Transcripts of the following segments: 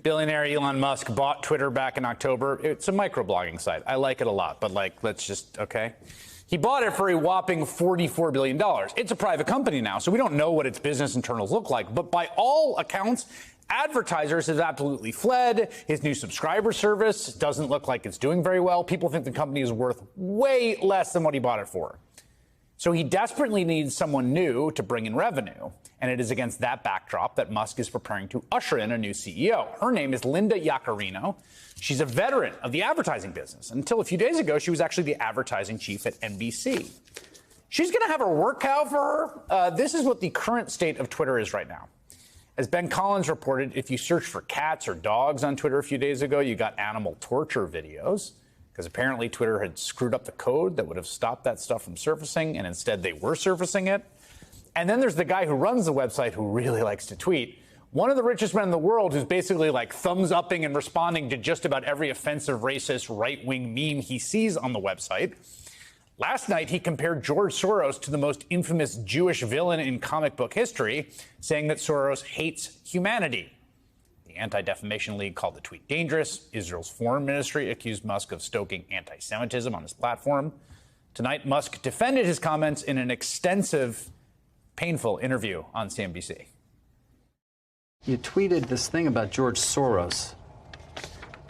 Billionaire Elon Musk bought Twitter back in October. It's a microblogging site. I like it a lot, but okay. He bought it for a whopping $44 billion. It's a private company now, so we don't know what its business internals look like. But by all accounts, advertisers have absolutely fled. His new subscriber service doesn't look like it's doing very well. People think the company is worth way less than what he bought it for. So he desperately needs someone new to bring in revenue. And it is against that backdrop that Musk is preparing to usher in a new CEO. Her name is Linda Yaccarino. She's a veteran of the advertising business. Until a few days ago, she was actually the advertising chief at NBC. She's going to have her work cut out for her. This is what the current state of Twitter is right now. As Ben Collins reported, if you search for cats or dogs on Twitter a few days ago, you got animal torture videos, because apparently Twitter had screwed up the code that would have stopped that stuff from surfacing, and instead they were surfacing it. And then there's the guy who runs the website who really likes to tweet. One of the richest men in the world who's basically like thumbs-upping and responding to just about every offensive, racist, right-wing meme he sees on the website. Last night, he compared George Soros to the most infamous Jewish villain in comic book history, saying that Soros hates humanity. The Anti-Defamation League called the tweet dangerous. Israel's foreign ministry accused Musk of stoking anti-Semitism on his platform. Tonight, Musk defended his comments in an extensive, painful interview on CNBC. You tweeted this thing about George Soros.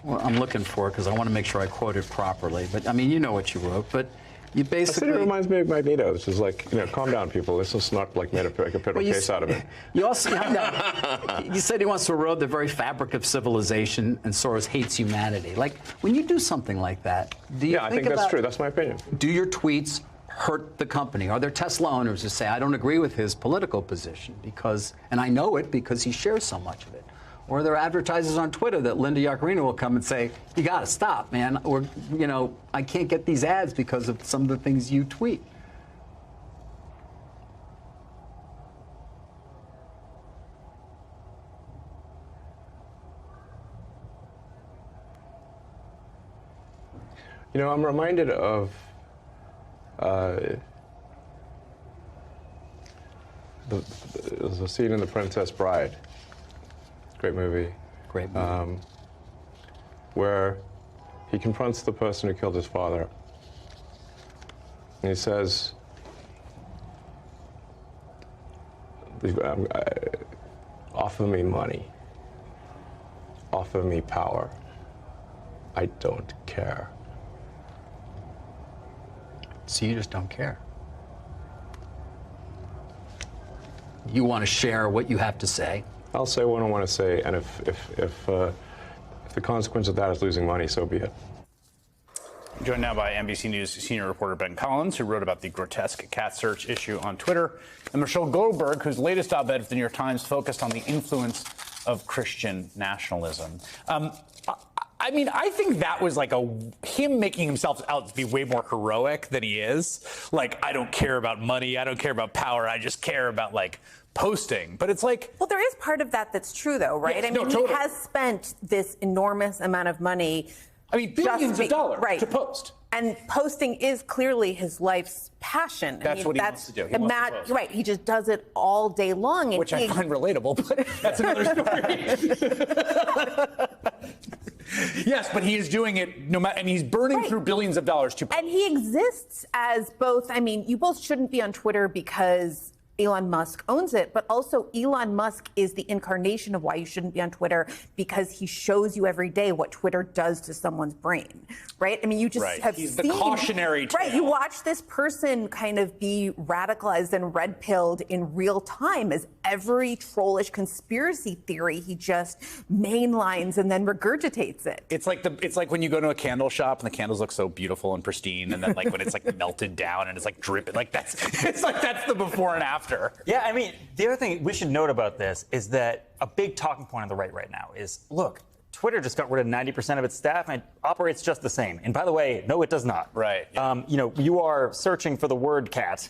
Well, I'm looking for it because I want to make sure I quote it properly. But, I mean, you know what you wrote. But you basically... I said it reminds me of Magneto. It's just like, calm down, people. Let's just not like make a federal case out of it. You also you said he wants to erode the very fabric of civilization, and Soros hates humanity. Like, when you do something like that, do you I think that's true. That's my opinion. Do your tweets hurt the company? Are there Tesla owners who say, I don't agree with his political position because, and I know it because he shares so much of it? Or are there advertisers on Twitter that Linda Yaccarino will come and say, you got to stop, man, or, I can't get these ads because of some of the things you tweet? I'm reminded of the scene in The Princess Bride. Great movie. Great movie. Where he confronts the person who killed his father. And he says, offer me money. Offer me power. I don't care. So you just don't care. You want to share what you have to say. I'll say what I want to say, and if the consequence of that is losing money, so be it. Joined now by NBC News senior reporter Ben Collins, who wrote about the grotesque cat search issue on Twitter, and Michelle Goldberg, whose latest op-ed for the New York Times focused on the influence of Christian nationalism. I think that was like him making himself out to be way more heroic than he is. Like, I don't care about money, I don't care about power, I just care about posting. But it's like, well, there is part of that that's true, though, right? Yes, He has spent this enormous amount of money. Billions of dollars to post. And posting is clearly his life's passion. That's what he wants to do. He wants to post. Right. He just does it all day long. Which I find relatable, but that's another story. Yes, but he is doing it and he's burning through billions of dollars to post. And he exists as both, you both shouldn't be on Twitter because Elon Musk owns it, but also Elon Musk is the incarnation of why you shouldn't be on Twitter, because he shows you every day what Twitter does to someone's brain, right? You just have He's seen... the cautionary tale. Right, you watch this person kind of be radicalized and red-pilled in real time as every trollish conspiracy theory he just mainlines and then regurgitates it. It's like when you go to a candle shop and the candles look so beautiful and pristine, and then when it's melted down and it's dripping, that's the before and after. Yeah, the other thing we should note about this is that a big talking point on the right now is, look, Twitter just got rid of 90% of its staff and it operates just the same. And by the way, no, it does not. Right. Yeah. You are searching for the word cat,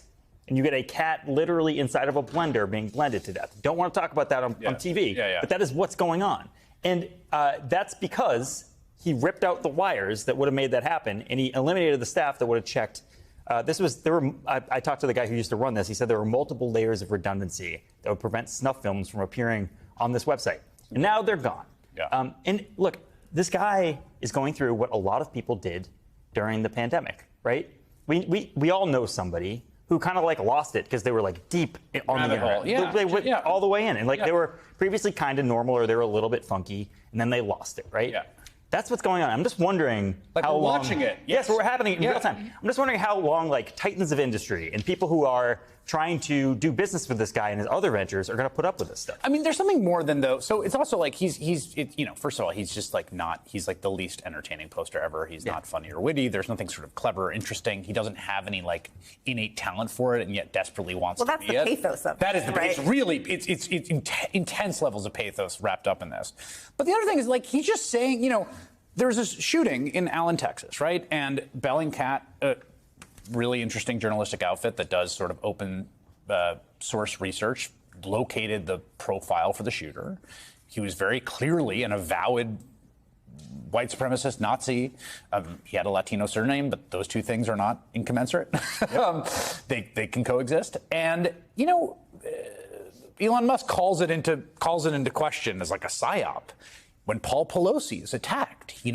and you get a cat literally inside of a blender being blended to death. Don't want to talk about that on TV, but that is what's going on. And that's because he ripped out the wires that would have made that happen, and he eliminated the staff that would have checked. I talked to the guy who used to run this. He said there were multiple layers of redundancy that would prevent snuff films from appearing on this website. And now they're gone. Yeah. And look, this guy is going through what a lot of people did during the pandemic, right? We all know somebody who kind of like lost it because they were like deep on the internet. Yeah. They went all the way in, and like they were previously kind of normal, or they were a little bit funky, and then they lost it, right? Yeah. That's what's going on. I'm just wondering how we're long. watching it. Yes, we're happening in real time. I'm just wondering how long, like, titans of industry and people who are trying to do business with this guy and his other ventures are going to put up with this stuff. I mean, there's something more than though. So it's also like first of all, he's just like he's like the least entertaining poster ever. He's not funny or witty. There's nothing sort of clever or interesting. He doesn't have any like innate talent for it, and yet desperately wants to be it. Well, that's the pathos of it. That is the right? It's really it's intense levels of pathos wrapped up in this. But the other thing is like he's just saying, there was this shooting in Allen, Texas, right? And Bellingcat, a really interesting journalistic outfit that does sort of open source research, located the profile for the shooter. He was very clearly an avowed white supremacist Nazi. He had a Latino surname, but those two things are not incommensurate. They can coexist. And, Elon Musk calls it into question as like a psyop. When Paul Pelosi is attacked, he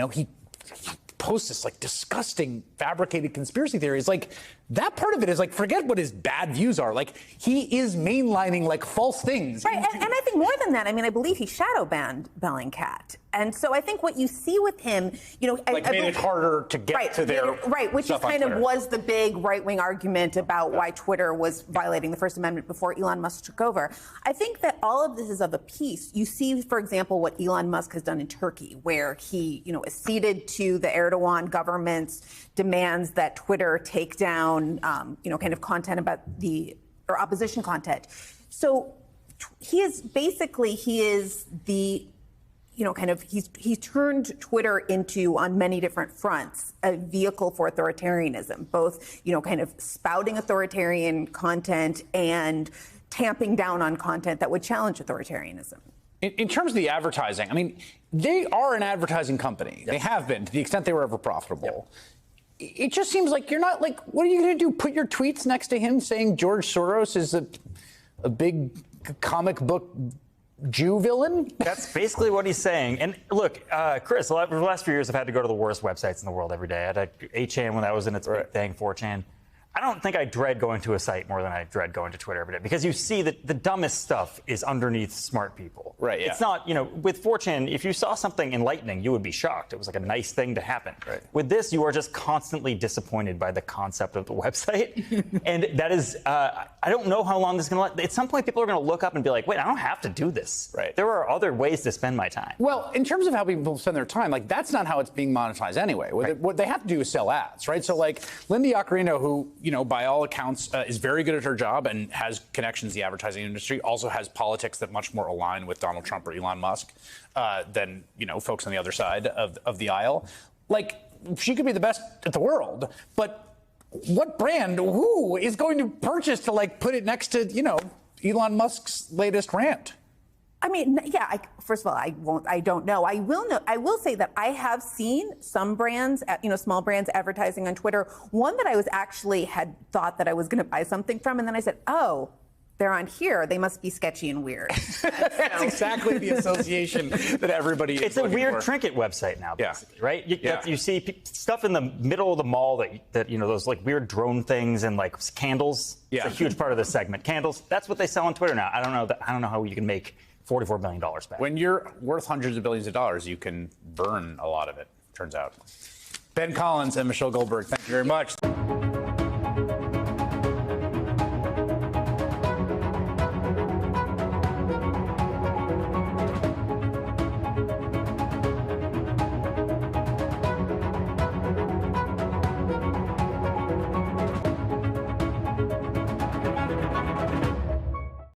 posts this like disgusting fabricated conspiracy theories. Like that part of it is like, forget what his bad views are. Like he is mainlining like false things. Right, and I think more than that, I mean, I believe he shadow banned Bellingcat. And so I think what you see with him, made it harder to get to their which is kind of was the big right-wing argument about why Twitter was violating the First Amendment before Elon Musk took over. I think that all of this is of a piece. You see, for example, what Elon Musk has done in Turkey, where he, acceded to the Erdogan government's demands that Twitter take down, kind of content about or opposition content. So he is the he's turned Twitter into, on many different fronts, a vehicle for authoritarianism, both, kind of spouting authoritarian content and tamping down on content that would challenge authoritarianism. In terms of the advertising, I mean, they are an advertising company. Yes. They have been, to the extent they were ever profitable. Yep. It just seems like you're not like, what are you going to do? Put your tweets next to him saying George Soros is a big comic book Jew villain? That's basically what he's saying. And look, Chris, for the last few years, I've had to go to the worst websites in the world every day. I had 8chan when that was in its big thing, 4chan. I don't think I dread going to a site more than I dread going to Twitter every day, because you see that the dumbest stuff is underneath smart people. Right. Yeah. It's not, with 4chan, if you saw something enlightening, you would be shocked. It was like a nice thing to happen. Right. With this, you are just constantly disappointed by the concept of the website. And that is, I don't know how long this is going to last. At some point, people are going to look up and be like, wait, I don't have to do this. Right. There are other ways to spend my time. Well, in terms of how people spend their time, like that's not how it's being monetized anyway. What they have to do is sell ads, right? So like Linda Yaccarino, who, by all accounts, is very good at her job and has connections in the advertising industry, also has politics that much more align with Donald Trump or Elon Musk than, folks on the other side of the aisle. Like, she could be the best at the world, but what brand, who is going to purchase to, like, put it next to, Elon Musk's latest rant? I mean, yeah. First of all, I don't know. I will know. I will say that I have seen some brands, small brands advertising on Twitter. One that I had thought that I was going to buy something from, and then I said, oh, they're on here. They must be sketchy and weird. That's exactly the association that everybody is. It's a weird trinket website now, basically, right? You see stuff in the middle of the mall that those like weird drone things and like candles. Yeah. It's a huge part of this segment. Candles. That's what they sell on Twitter now. I don't know how you can make $44 million back. When you're worth hundreds of billions of dollars, you can burn a lot of it, turns out. Ben Collins and Michelle Goldberg, thank you very much.